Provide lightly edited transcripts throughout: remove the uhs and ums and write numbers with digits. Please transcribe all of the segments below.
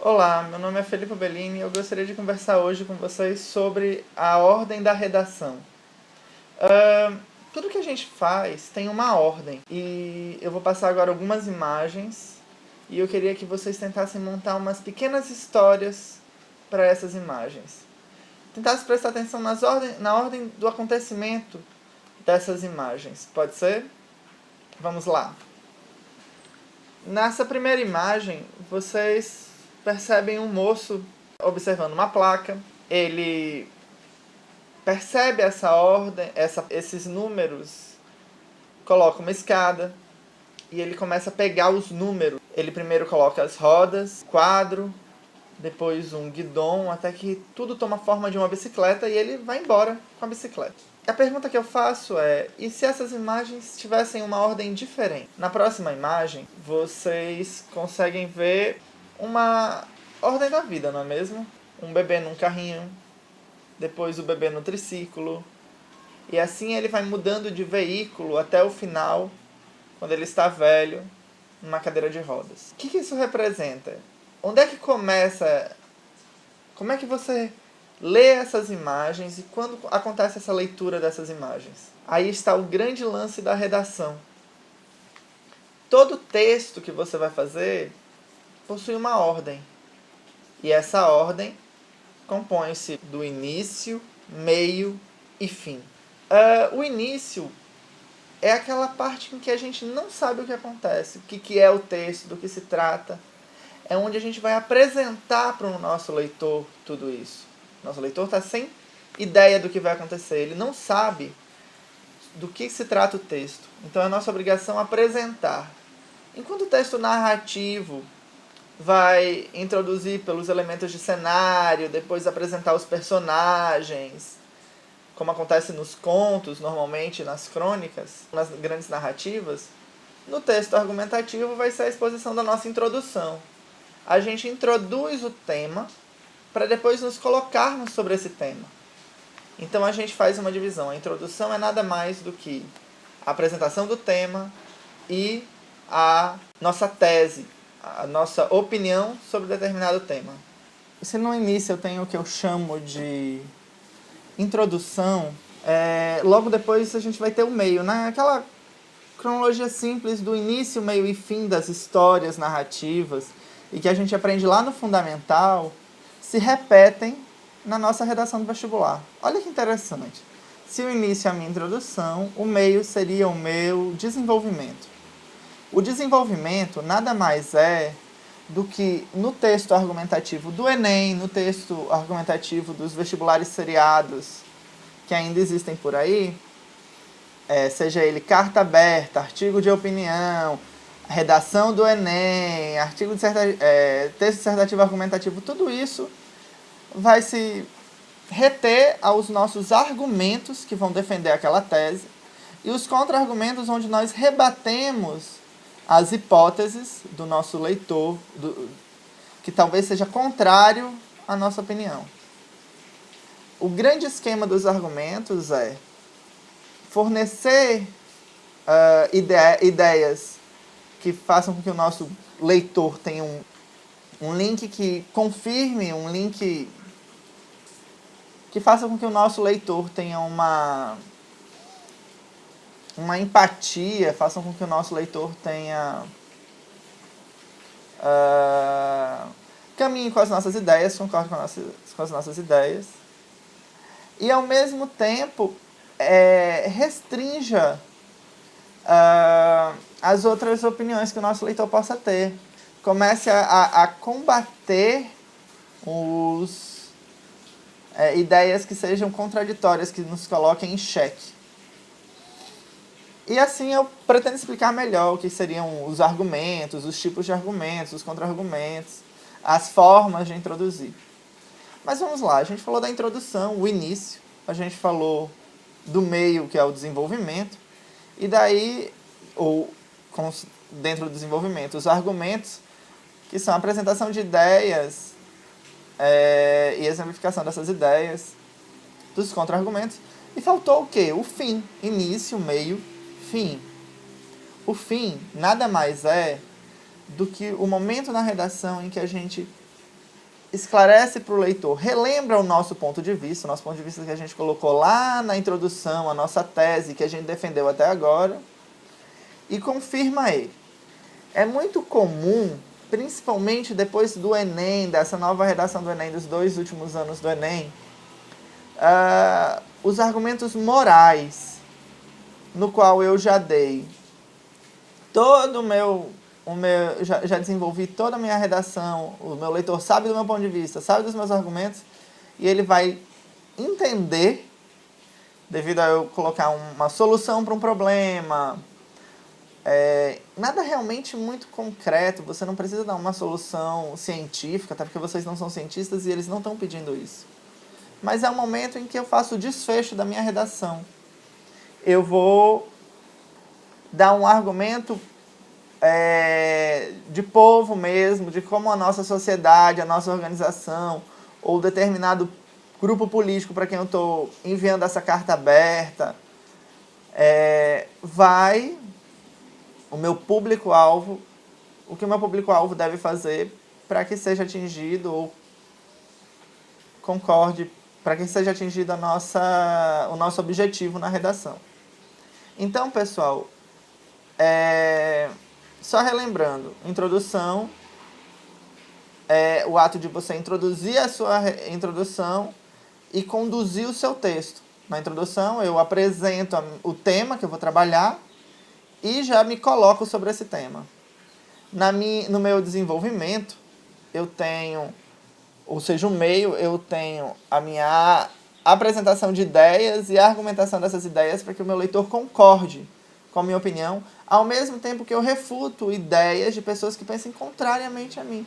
Olá, meu nome é Felipe Bellini e eu gostaria de conversar hoje com vocês sobre a ordem da redação. Tudo que a gente faz tem uma ordem e eu vou passar agora algumas imagens e eu queria que vocês tentassem montar umas pequenas histórias para essas imagens. Tentassem prestar atenção na ordem do acontecimento dessas imagens. Pode ser? Vamos lá. Nessa primeira imagem, vocês percebem um moço observando uma placa. Ele percebe essa ordem, esses números, coloca uma escada e ele começa a pegar os números. Ele primeiro coloca as rodas, quadro, depois um guidão, até que tudo toma forma de uma bicicleta e ele vai embora com a bicicleta. A pergunta que eu faço é, e se essas imagens tivessem uma ordem diferente? Na próxima imagem, vocês conseguem ver uma ordem da vida, não é mesmo? Um bebê num carrinho, depois o bebê no triciclo, e assim ele vai mudando de veículo até o final, quando ele está velho, numa cadeira de rodas. O que isso representa? Onde é que começa? Como é que você lê essas imagens e quando acontece essa leitura dessas imagens? Aí está o grande lance da redação. Todo texto que você vai fazer possui uma ordem. E essa ordem compõe-se do início, meio e fim. O início é aquela parte em que a gente não sabe o que acontece, o que é o texto, do que se trata. É onde a gente vai apresentar para o nosso leitor tudo isso. Nosso leitor está sem ideia do que vai acontecer. Ele não sabe do que se trata o texto. Então é nossa obrigação apresentar. Enquanto o texto narrativo vai introduzir pelos elementos de cenário, depois apresentar os personagens, como acontece nos contos, normalmente nas crônicas, nas grandes narrativas, no texto argumentativo vai ser a exposição da nossa introdução. A gente introduz o tema para depois nos colocarmos sobre esse tema. Então a gente faz uma divisão. A introdução é nada mais do que a apresentação do tema e a nossa tese, a nossa opinião sobre determinado tema. Se no início eu tenho o que eu chamo de introdução, logo depois a gente vai ter o meio, né? Aquela cronologia simples do início, meio e fim das histórias narrativas e que a gente aprende lá no fundamental, se repetem na nossa redação do vestibular. Olha que interessante. Se o início é a minha introdução, o meio seria o meu desenvolvimento. O desenvolvimento nada mais é do que no texto argumentativo do Enem, no texto argumentativo dos vestibulares seriados que ainda existem por aí, seja ele carta aberta, artigo de opinião, redação do Enem, texto dissertativo argumentativo, tudo isso vai se reter aos nossos argumentos que vão defender aquela tese e os contra-argumentos onde nós rebatemos as hipóteses do nosso leitor, que talvez seja contrário à nossa opinião. O grande esquema dos argumentos é fornecer ideias que façam com que o nosso leitor tenha um link que confirme, um link que faça com que o nosso leitor tenha uma empatia, façam com que o nosso leitor tenha caminhe com as nossas ideias, concorde com as nossas ideias e ao mesmo tempo restrinja as outras opiniões que o nosso leitor possa ter. Comece a combater ideias que sejam contraditórias, que nos coloquem em xeque. E assim eu pretendo explicar melhor o que seriam os argumentos, os tipos de argumentos, os contra-argumentos, as formas de introduzir. Mas vamos lá, a gente falou da introdução, o início, a gente falou do meio, que é o desenvolvimento, e daí, dentro do desenvolvimento, os argumentos, que são a apresentação de ideias e exemplificação dessas ideias, dos contra-argumentos. E faltou o quê? O fim, início, meio, fim. O fim nada mais é do que o momento na redação em que a gente esclarece para o leitor, relembra o nosso ponto de vista que a gente colocou lá na introdução, a nossa tese que a gente defendeu até agora, e confirma ele. É muito comum, principalmente depois do Enem, dessa nova redação do Enem, dos 2 últimos anos do Enem, os argumentos morais, no qual eu já dei todo já desenvolvi toda a minha redação, o meu leitor sabe do meu ponto de vista, sabe dos meus argumentos, e ele vai entender, devido a eu colocar uma solução para um problema, nada realmente muito concreto, você não precisa dar uma solução científica, até porque vocês não são cientistas e eles não estão pedindo isso. Mas é o momento em que eu faço o desfecho da minha redação. Eu vou dar um argumento de povo mesmo, de como a nossa sociedade, a nossa organização, ou determinado grupo político para quem eu estou enviando essa carta aberta, o meu público-alvo, o que o meu público-alvo deve fazer para que seja atingido ou concorde, para que seja atingido o nosso objetivo na redação. Então, pessoal, só relembrando, introdução é o ato de você introduzir a sua introdução e conduzir o seu texto. Na introdução, eu apresento o tema que eu vou trabalhar e já me coloco sobre esse tema. No meu desenvolvimento, eu tenho, ou seja, o meio, eu tenho a minha apresentação de ideias e a argumentação dessas ideias para que o meu leitor concorde com a minha opinião, ao mesmo tempo que eu refuto ideias de pessoas que pensem contrariamente a mim.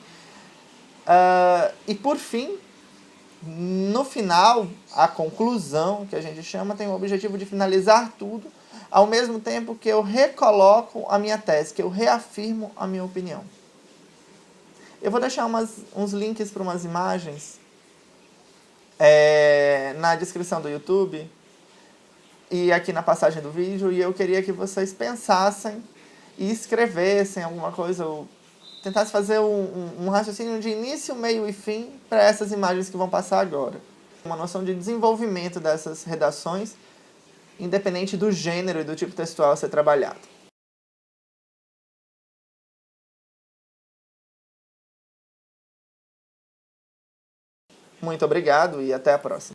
E por fim, no final, a conclusão, que a gente chama, tem o objetivo de finalizar tudo, ao mesmo tempo que eu recoloco a minha tese, que eu reafirmo a minha opinião. Eu vou deixar uns links para umas imagens na descrição do YouTube e aqui na passagem do vídeo, e eu queria que vocês pensassem e escrevessem alguma coisa, ou tentassem fazer um raciocínio de início, meio e fim para essas imagens que vão passar agora. Uma noção de desenvolvimento dessas redações, independente do gênero e do tipo textual a ser trabalhado. Muito obrigado e até a próxima.